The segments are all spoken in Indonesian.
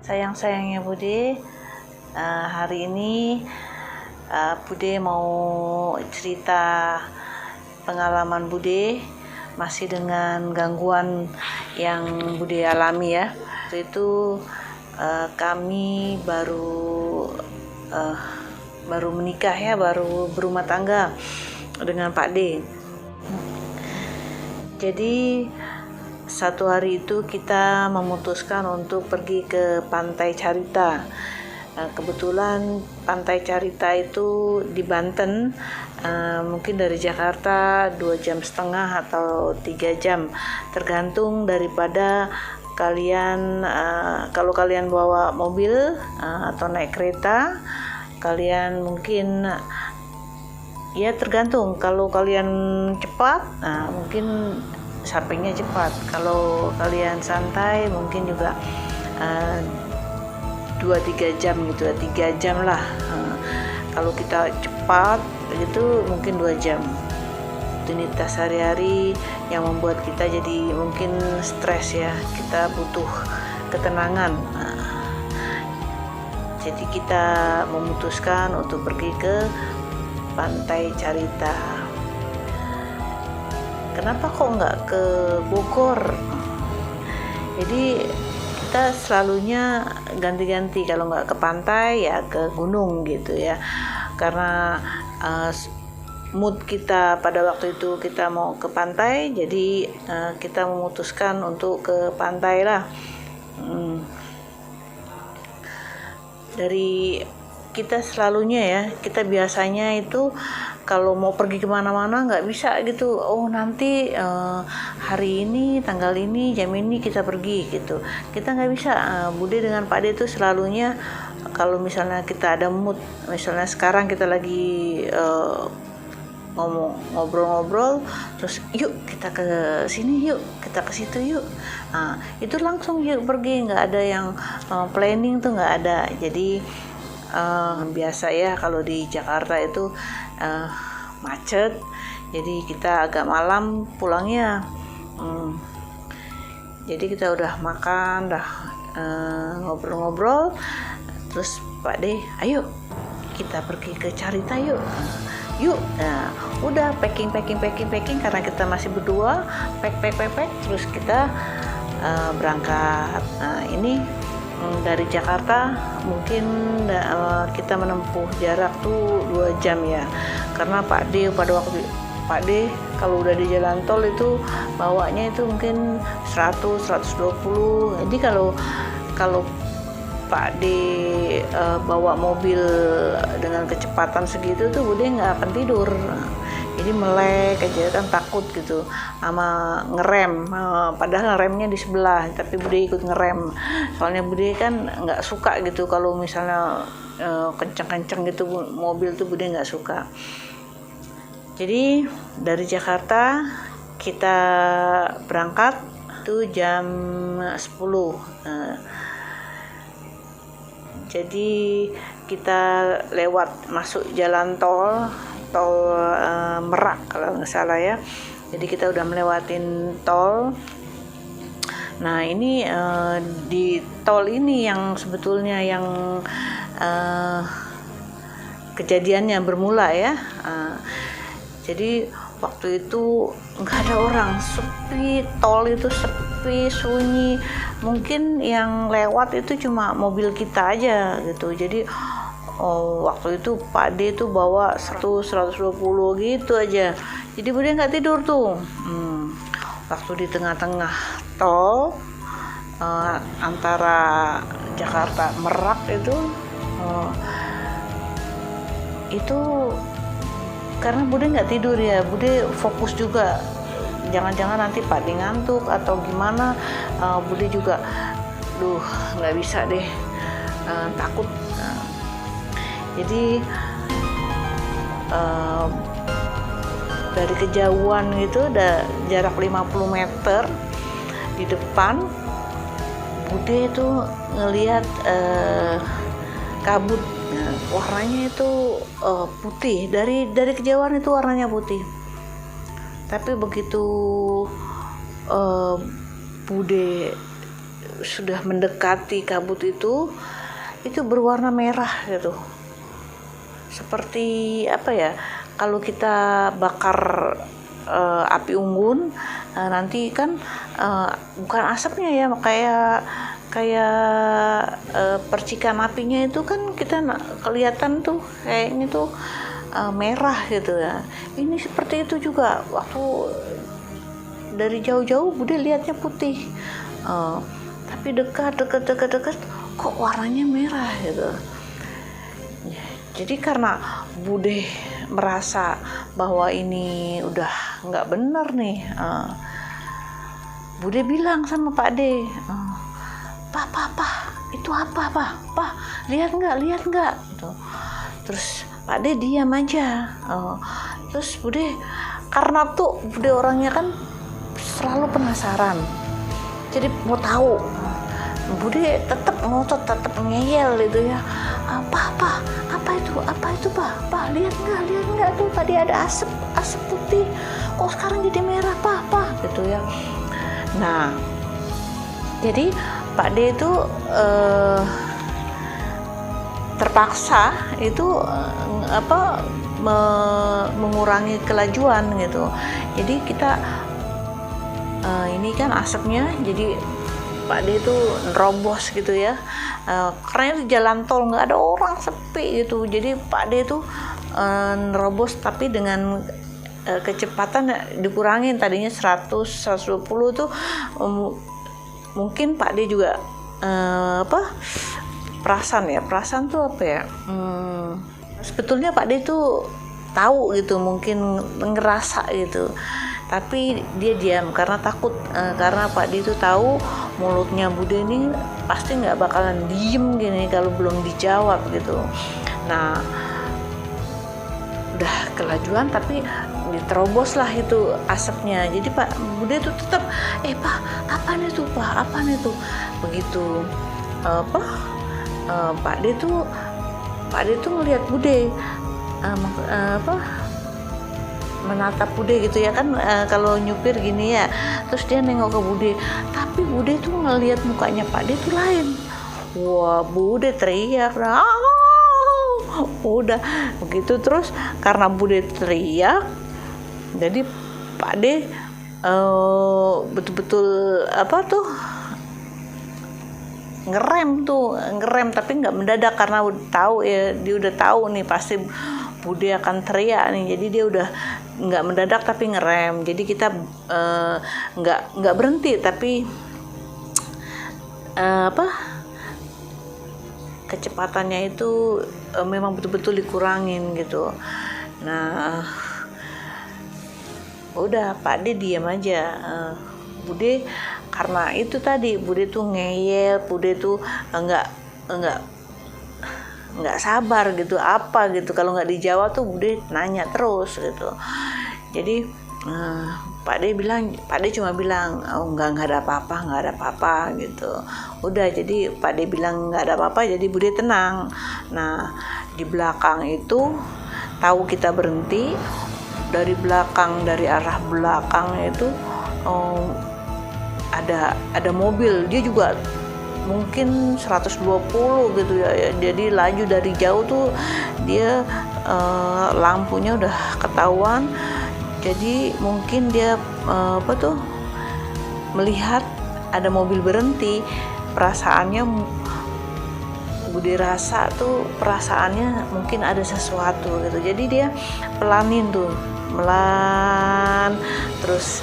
Sayang-sayangnya Bude, hari ini Bude mau cerita pengalaman Bude masih dengan gangguan yang Bude alami ya. Waktu itu kami baru menikah ya, baru berumah tangga dengan Pak D. Jadi satu hari itu kita memutuskan untuk pergi ke Pantai Carita. Kebetulan Pantai Carita itu di Banten, mungkin dari Jakarta 2,5 jam atau 3 jam, tergantung daripada kalian. Kalau kalian bawa mobil atau naik kereta, kalian mungkin ya tergantung. Kalau kalian cepat, mungkin sampingnya cepat. Kalau kalian santai mungkin juga 2-3 jam gitu ya, 3 jam lah. Kalau kita cepat gitu mungkin 2 jam. Rutinitas sehari-hari yang membuat kita jadi mungkin stres ya, kita butuh ketenangan. Jadi kita memutuskan untuk pergi ke Pantai Carita. Kenapa kok nggak ke Bogor? Jadi kita selalunya ganti-ganti, kalau nggak ke pantai ya ke gunung gitu ya, karena mood kita pada waktu itu kita mau ke pantai, jadi kita memutuskan untuk ke pantai lah. Dari kita selalunya ya, kita biasanya itu kalau mau pergi kemana-mana nggak bisa gitu, nanti hari ini tanggal ini jam ini kita pergi gitu, kita nggak bisa. Bude dengan Pak D itu selalunya kalau misalnya kita ada mood, misalnya sekarang kita lagi ngobrol-ngobrol, terus yuk kita ke sini, yuk kita ke situ yuk, itu langsung yuk pergi, nggak ada yang planning tuh, nggak ada. Jadi biasa ya kalau di Jakarta itu macet, jadi kita agak malam pulangnya. Jadi kita udah makan, udah ngobrol-ngobrol, terus Pak D, ayo kita pergi ke Carita yuk. Yuk, udah packing karena kita masih berdua, pack, terus kita berangkat. Ini dari Jakarta mungkin kita menempuh jarak tuh 2 jam ya, karena Pak D pada waktu Pak D kalau udah di jalan tol itu bawanya itu mungkin 100-120. Jadi kalau Pak D bawa mobil dengan kecepatan segitu tuh Bude nggak akan tidur. Jadi melek aja kan, takut gitu sama ngerem, padahal remnya di sebelah tapi Bude ikut ngerem, soalnya Bude kan nggak suka gitu kalau misalnya kenceng gitu mobil tuh, Bude nggak suka. Jadi dari Jakarta kita berangkat tuh jam 10. Jadi kita lewat masuk jalan tol Merak kalau nggak salah ya. Jadi kita udah melewatin tol. Nah ini di tol ini yang sebetulnya yang kejadiannya bermula ya. Jadi waktu itu nggak ada orang, sepi, tol itu sepi, sunyi. Mungkin yang lewat itu cuma mobil kita aja gitu. Jadi waktu itu Pak D tuh bawa 120 gitu aja. Jadi Bude nggak tidur tuh. Waktu di tengah-tengah tol antara Jakarta Merak itu karena Bude nggak tidur ya, Bude fokus juga. Jangan-jangan nanti Pak D ngantuk atau gimana, Bude juga, nggak bisa deh, takut. Jadi dari kejauhan gitu, ada jarak 50 meter di depan, Bude itu ngelihat kabut. Warnanya itu putih, dari kejauhan itu warnanya putih. Tapi begitu Bude sudah mendekati kabut itu berwarna merah gitu, seperti apa ya, kalau kita bakar api unggun, nanti kan bukan asapnya ya, kayak percikan apinya itu kan kita kelihatan tuh kayaknya tuh merah gitu ya. Ini seperti itu juga, waktu dari jauh-jauh Bude lihatnya putih, tapi dekat kok warnanya merah gitu. Jadi karena Bude merasa bahwa ini udah nggak bener nih, Bude bilang sama Pak D, Pak, itu apa, Pak, lihat nggak gitu. Terus Pak D diam aja. Terus Bude, karena tuh Bude orangnya kan selalu penasaran, jadi mau tahu. Bude tetap ngotot, tetap ngeyel gitu ya. Apa itu Pak, lihat nggak tuh, tadi ada asap putih, kok sekarang jadi merah Pak gitu ya. Nah, jadi Pak D itu terpaksa itu mengurangi kelajuan gitu. Jadi kita ini kan asapnya, jadi Pak D itu nerobos gitu ya, karena itu jalan tol nggak ada orang, sepi gitu. Jadi Pak D itu nerobos tapi dengan kecepatan dikurangin, tadinya 100-120 tuh, mungkin Pak D juga perasaan tuh apa ya, sebetulnya Pak D itu tahu gitu, mungkin ngerasa gitu, tapi dia diam karena takut, karena Pak D itu tahu mulutnya Bude ini pasti nggak bakalan diem gini kalau belum dijawab gitu. Nah, udah kelajuan tapi diterobos lah itu asapnya. Jadi Pak Bude itu tetap, Pak, apaan itu begitu. Pak D itu ngelihat Bude, menatap Bude gitu ya kan, kalau nyupir gini ya, terus dia nengok ke Bude, tapi Bude tuh ngelihat mukanya Pak D itu lain. Wah, Bude teriak, udah begitu. Terus karena Bude teriak, jadi Pak D betul-betul ngerem tapi nggak mendadak, karena dia udah tahu nih pasti Bude akan teriak nih, jadi dia udah nggak mendadak tapi ngerem. Jadi kita nggak berhenti, tapi kecepatannya itu memang betul-betul dikurangin gitu. Nah, udah Pak D diam aja. Bude karena itu tadi, Bude tuh ngeyel, Bude tuh nggak sabar gitu, apa gitu, kalau nggak dijawab tuh Bude nanya terus gitu. Jadi Pak D cuma bilang, nggak ada apa-apa gitu. Udah, jadi Pak D bilang nggak ada apa-apa, jadi Bude tenang. Nah, di belakang itu tahu kita berhenti, dari arah belakang itu ada mobil, dia juga mungkin 120 gitu ya, jadi laju dari jauh tuh dia, lampunya udah ketahuan, jadi mungkin dia melihat ada mobil berhenti. Perasaannya Bude rasa tuh, perasaannya mungkin ada sesuatu gitu, jadi dia pelanin tuh, terus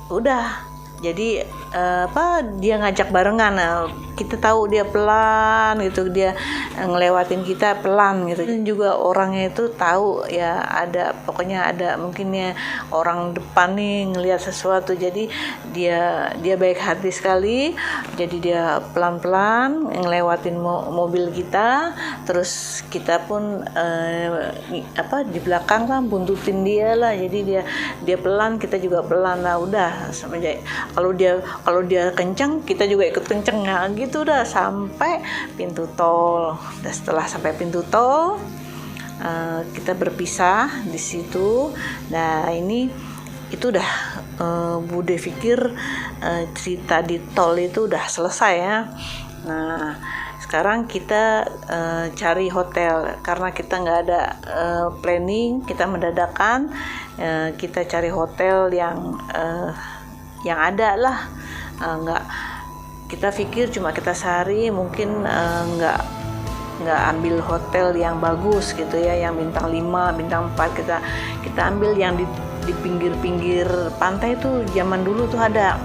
udah, jadi dia ngajak barengan. Nah, kita tahu dia pelan gitu, dia ngelewatin kita pelan gitu. Dan juga orangnya itu tahu ya, pokoknya ada mungkinnya orang depan nih ngelihat sesuatu, jadi dia baik hati sekali, jadi dia pelan-pelan ngelewatin mobil kita. Terus kita pun di belakang kan buntutin dia lah, jadi dia pelan, kita juga pelan. Nah, udah kalau dia kencang, kita juga ikut kencang. Nah, gitu udah sampai pintu tol. Dan setelah sampai pintu tol, kita berpisah di situ. Nah, ini itu udah Bude pikir cerita di tol itu udah selesai ya. Nah sekarang kita cari hotel karena kita nggak ada planning, kita mendadakan, kita cari hotel yang ada lah, nggak kita pikir cuma kita sehari mungkin nggak ambil hotel yang bagus gitu ya, yang bintang 5, bintang 4, kita ambil yang di pinggir-pinggir pantai itu zaman dulu tuh ada.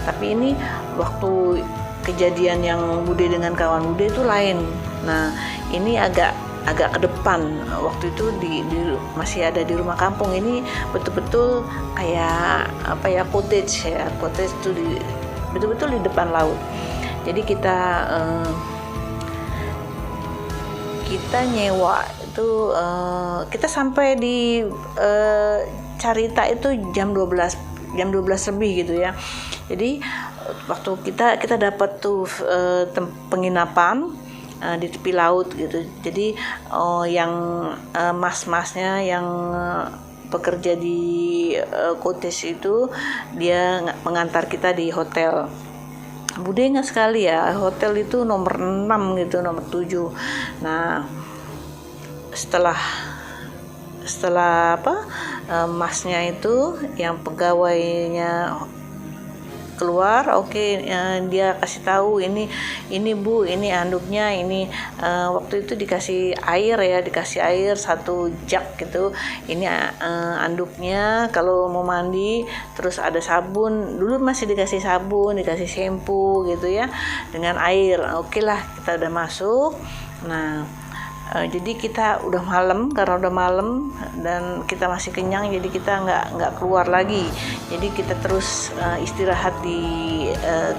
Tapi ini waktu kejadian yang Bude dengan kawan Bude itu lain. Nah ini agak ke depan. Waktu itu masih ada di rumah kampung. Ini betul-betul kayak apa ya, cottage ya. Cottage itu betul-betul di depan laut. Jadi kita nyewa itu, kita sampai di Carita itu jam 12 lebih gitu ya. Jadi waktu kita dapat tuh penginapan di tepi laut gitu. Jadi yang mas-masnya yang bekerja di cottage itu dia mengantar kita di hotel. Bude ingat sekali ya, hotel itu nomor 6 gitu, nomor 7. Nah setelah masnya itu yang pegawainya keluar, dia kasih tahu ini Bu, ini anduknya, ini waktu itu dikasih air 1 jug gitu, ini anduknya kalau mau mandi, terus ada sabun, dulu masih dikasih sabun, dikasih shampoo gitu ya, dengan air. Oke lah, kita udah masuk. Nah jadi kita udah malam, karena udah malam dan kita masih kenyang, jadi kita nggak keluar lagi. Jadi kita terus istirahat di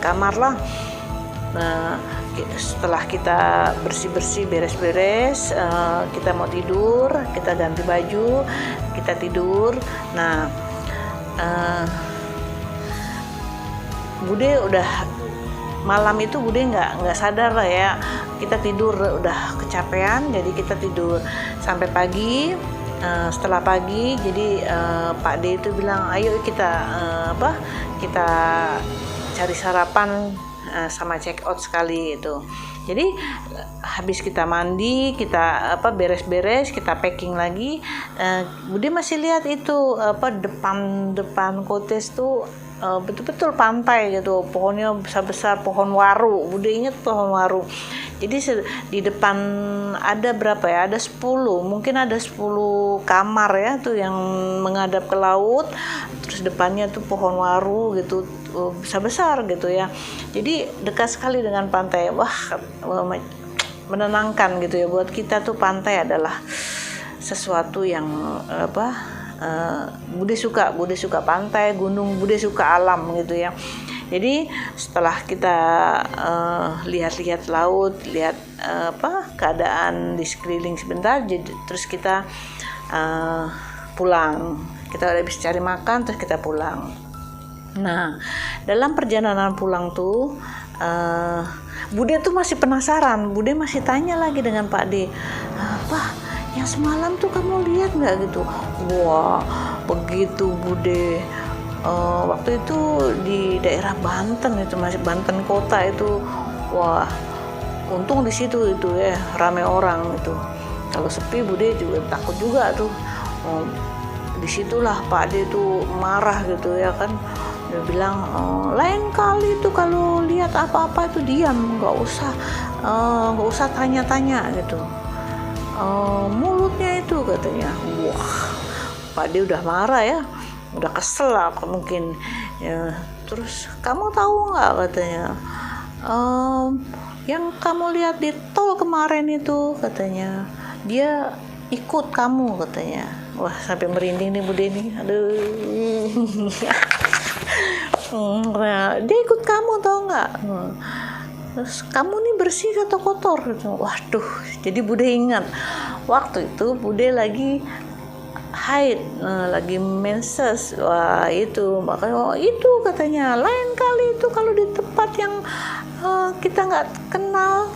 kamar lah. Setelah kita bersih-bersih, beres-beres, kita mau tidur, kita ganti baju, kita tidur. Nah Bude udah malam itu Bude nggak sadar lah ya, kita tidur udah kecapean, jadi kita tidur sampai pagi. Setelah pagi jadi Pak D itu bilang ayo kita kita cari sarapan sama check out sekali itu. Jadi habis kita mandi, kita beres-beres, kita packing lagi, Bude masih lihat itu depan cottage tuh betul-betul pantai gitu, pohonnya besar-besar, pohon waru. Bude inget pohon waru. Jadi di depan ada berapa ya? Ada 10, mungkin ada 10 kamar ya tuh yang menghadap ke laut. Terus depannya tuh pohon waru gitu, besar-besar gitu ya. Jadi dekat sekali dengan pantai. Wah, menenangkan gitu ya. Buat kita tuh pantai adalah sesuatu yang Bude suka pantai, gunung, Bude suka alam gitu ya. Jadi setelah kita lihat-lihat laut, lihat keadaan di sekeliling sebentar, terus kita pulang. Kita udah bisa cari makan, terus kita pulang. Nah dalam perjalanan pulang tuh Bude tuh masih penasaran. Bude masih tanya lagi dengan Pak D, Pak, yang semalam tuh kamu lihat nggak gitu? Wah, begitu Bude. Waktu itu di daerah Banten itu, masih Banten kota itu. Wah, untung di situ itu ya rame orang itu. Kalau sepi Bude juga takut juga tuh. Disitulah Pak D itu marah gitu ya kan. Dia bilang lain kali itu kalau lihat apa-apa itu diam, nggak usah tanya-tanya gitu. Mulutnya itu katanya. Wah, Pak D udah marah ya, udah kesel lah mungkin ya. Terus kamu tahu nggak katanya, yang kamu lihat di tol kemarin itu katanya dia ikut kamu katanya. Wah, sampai merinding nih Bude nih, aduh. Dia ikut kamu tau nggak? Terus kamu nih bersih atau kotor gitu. Waduh, jadi Bude ingat waktu itu Bude lagi haid, lagi menses. Wah itu makanya itu katanya lain kali itu kalau di tempat yang kita nggak kenal,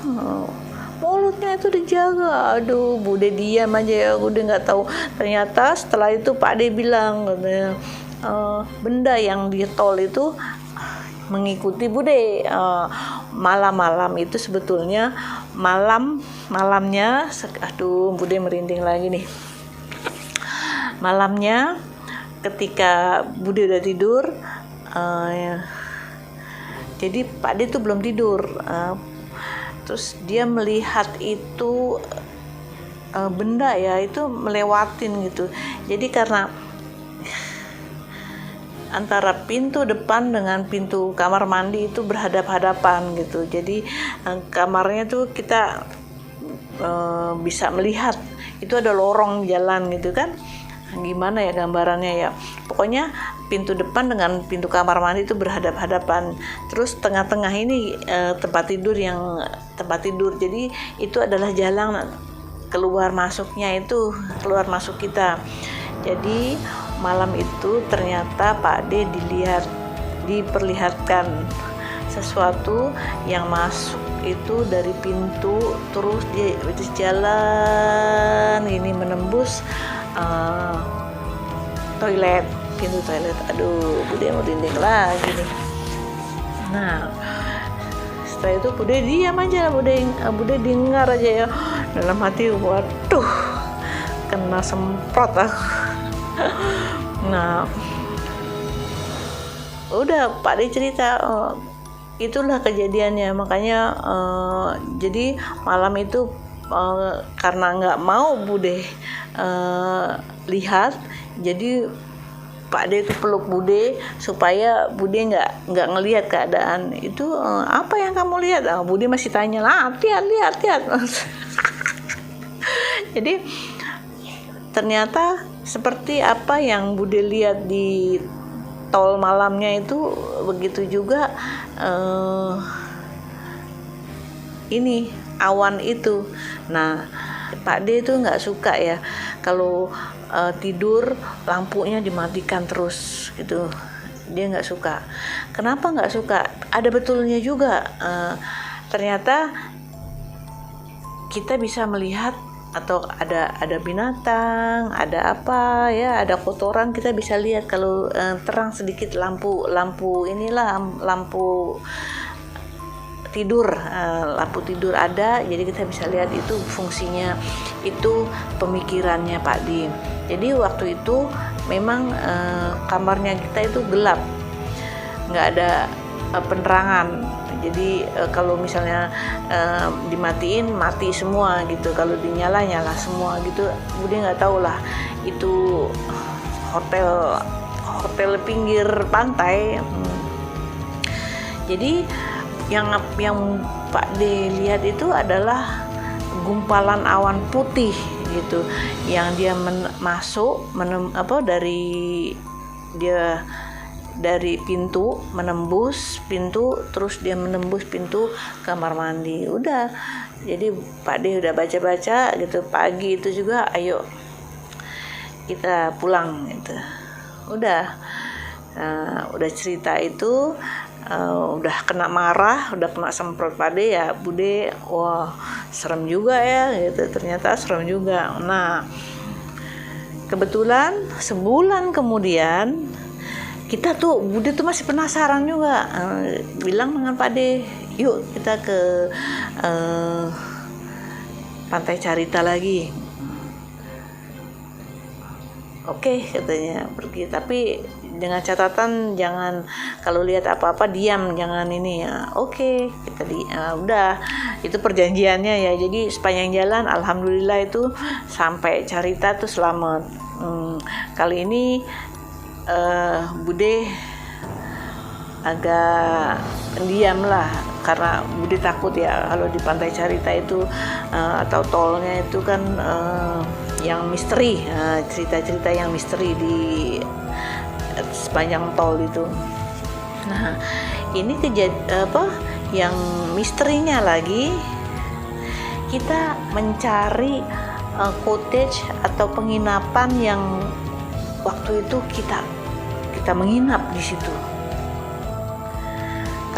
mulutnya itu dijaga. Aduh, Bude diam aja ya, Bude nggak tahu. Ternyata setelah itu Pak D bilang katanya, benda yang di tol itu mengikuti Bude. Malam-malam itu sebetulnya malamnya, aduh Bude merinding lagi nih. Malamnya ketika Bude udah tidur, jadi Pak D tuh belum tidur, terus dia melihat itu benda ya itu melewatin gitu. Jadi karena antara pintu depan dengan pintu kamar mandi itu berhadap-hadapan gitu, jadi kamarnya tuh kita bisa melihat itu ada lorong jalan gitu kan, gimana ya gambarannya ya, pokoknya pintu depan dengan pintu kamar mandi itu berhadap-hadapan, terus tengah-tengah ini tempat tidur, jadi itu adalah jalan keluar masuk kita. Jadi malam itu ternyata Pak D diperlihatkan sesuatu yang masuk itu dari pintu, terus dia jalan ini menembus pintu toilet. Aduh, Bude mau dinding lagi nih. Nah, setelah itu Bude diam aja, Bude dengar aja ya, dalam hati waduh kena semprot aku. Nah, udah Pak D cerita, itulah kejadiannya. Makanya jadi malam itu karena nggak mau Bude lihat, jadi Pak D itu peluk Bude supaya Bude nggak ngelihat keadaan itu. Apa yang kamu lihat? Bude masih tanya lah, lihat. Jadi ternyata seperti apa yang Bude lihat di tol malamnya itu, begitu juga ini awan itu. Nah, Pak D itu nggak suka ya kalau tidur lampunya dimatikan terus gitu, dia nggak suka. Kenapa nggak suka? Ada betulnya juga. Ternyata kita bisa melihat atau ada binatang, ada apa ya, ada kotoran, kita bisa lihat kalau terang sedikit lampu tidur, lampu tidur ada, jadi kita bisa lihat itu fungsinya, itu pemikirannya Pak D. Jadi waktu itu memang kamarnya kita itu gelap, nggak ada penerangan. Jadi kalau misalnya dimatiin mati semua gitu, kalau dinyala semua gitu. Bude nggak tahu lah itu hotel pinggir pantai. Jadi yang Pak D lihat itu adalah gumpalan awan putih gitu, yang dia dari pintu, menembus pintu, terus dia menembus pintu kamar mandi. Udah, jadi Pak D udah baca-baca gitu, pagi itu juga ayo kita pulang gitu. Udah cerita itu, udah kena marah, udah kena semprot Pak D ya, Bude wah serem juga ya gitu, ternyata serem juga. Nah, kebetulan sebulan kemudian kita tuh, Bude tuh masih penasaran juga, bilang dengan Pak D, yuk kita ke Pantai Carita lagi. Oke, katanya pergi, tapi dengan catatan jangan kalau lihat apa-apa diam, jangan ini ya. Oke, kita udah itu perjanjiannya ya. Jadi sepanjang jalan alhamdulillah itu sampai Carita tuh selamat. Kali ini Bude agak pendiam lah, karena Bude takut ya kalau di Pantai Carita itu atau tolnya itu kan yang misteri, cerita-cerita yang misteri di sepanjang tol itu. Nah, ini yang misterinya lagi, kita mencari cottage atau penginapan yang waktu itu kita menginap di situ.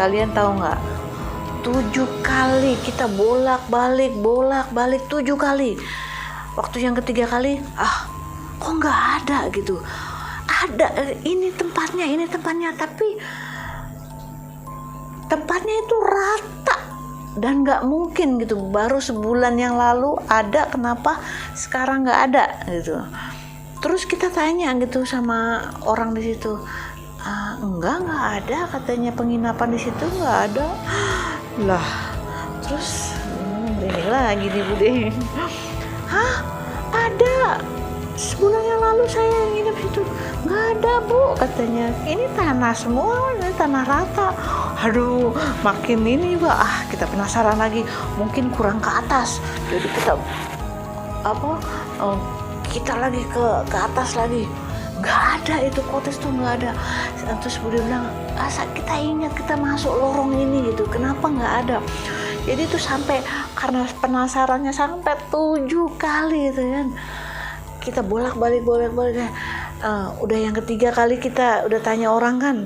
Kalian tahu nggak? 7 kali kita bolak-balik 7 kali. Waktu yang ketiga kali, kok nggak ada gitu. ada, ini tempatnya, tapi tempatnya itu rata dan nggak mungkin gitu, baru sebulan yang lalu ada, kenapa sekarang nggak ada gitu. Terus kita tanya gitu sama orang di situ, enggak ada katanya, penginapan di situ nggak ada lah. Terus ini lagi nih Bude, hah, ada, sebulan yang lalu saya nginep situ, nggak ada Bu katanya, ini tanah semua, ini tanah rata. Aduh, makin ini juga kita penasaran lagi, mungkin kurang ke atas, jadi kita lagi ke atas lagi, nggak ada itu kotes tuh, nggak ada. Terus Bude bilang, kita ingat kita masuk lorong ini gitu, kenapa nggak ada. Jadi itu sampai, karena penasarannya sampai 7 kali gitu kan, kita bolak-balik. Udah yang ketiga kali kita udah tanya orang kan,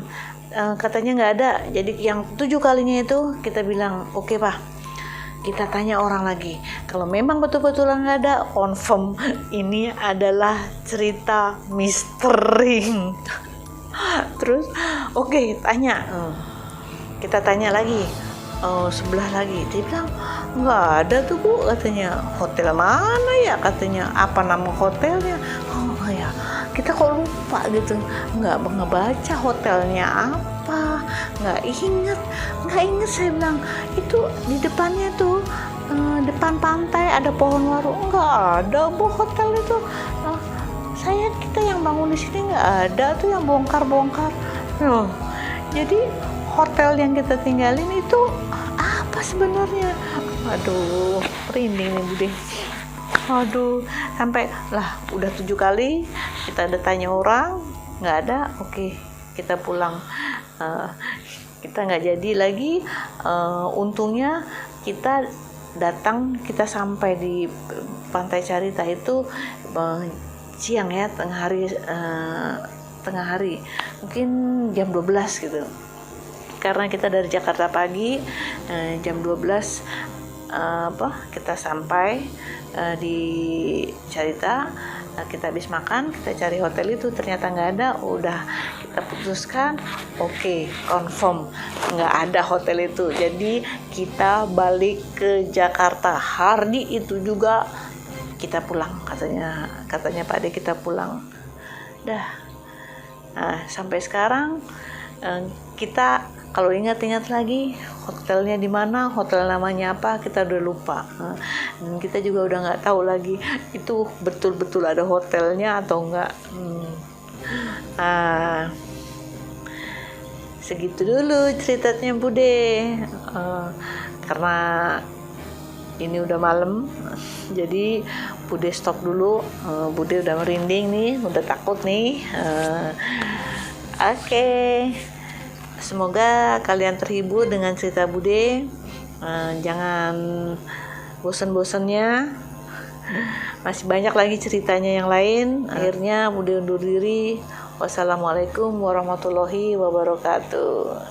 katanya nggak ada. Jadi yang 7 kalinya itu kita bilang, oke Pak, kita tanya orang lagi. Kalau memang betul-betul nggak ada, confirm ini adalah cerita misteri. Terus oke, tanya, kita tanya lagi, sebelah lagi. Dia bilang nggak ada tuh Bu katanya. Hotel mana ya katanya, apa nama hotelnya. Oh ya, kita kok lupa gitu, nggak ngebaca hotelnya apa, nggak inget. Saya bilang itu di depannya tuh, depan pantai ada pohon waru, nggak ada Bu hotel itu. Kita yang bangun di sini nggak ada tuh, yang bongkar. Loh, jadi hotel yang kita tinggalin itu apa sebenarnya? Aduh, merinding nih Bude. Aduh, sampai lah udah 7 kali kita udah tanya orang, nggak ada. Oke, kita pulang. Kita nggak jadi lagi. Untungnya kita kita sampai di Pantai Carita itu siang ya, tengah hari, mungkin jam 12 gitu. Karena kita dari Jakarta pagi, jam 12 kita sampai di Carita. Kita habis makan, kita cari hotel itu, ternyata nggak ada. Udah kita putuskan, oke, confirm nggak ada hotel itu. Jadi kita balik ke Jakarta. Hari itu juga kita pulang, katanya Pak Ade kita pulang. Dah. Nah, sampai sekarang kita kalau ingat-ingat lagi hotelnya di mana, hotel namanya apa, kita udah lupa. Dan kita juga udah nggak tahu lagi itu betul-betul ada hotelnya atau enggak. Segitu dulu ceritanya Bude. Karena ini udah malam, jadi Bude stop dulu. Bude udah merinding nih, udah takut nih. Oke. Semoga kalian terhibur dengan cerita Bude. Jangan bosan-bosannya. Masih banyak lagi ceritanya yang lain. Akhirnya Bude undur diri. Wassalamualaikum warahmatullahi wabarakatuh.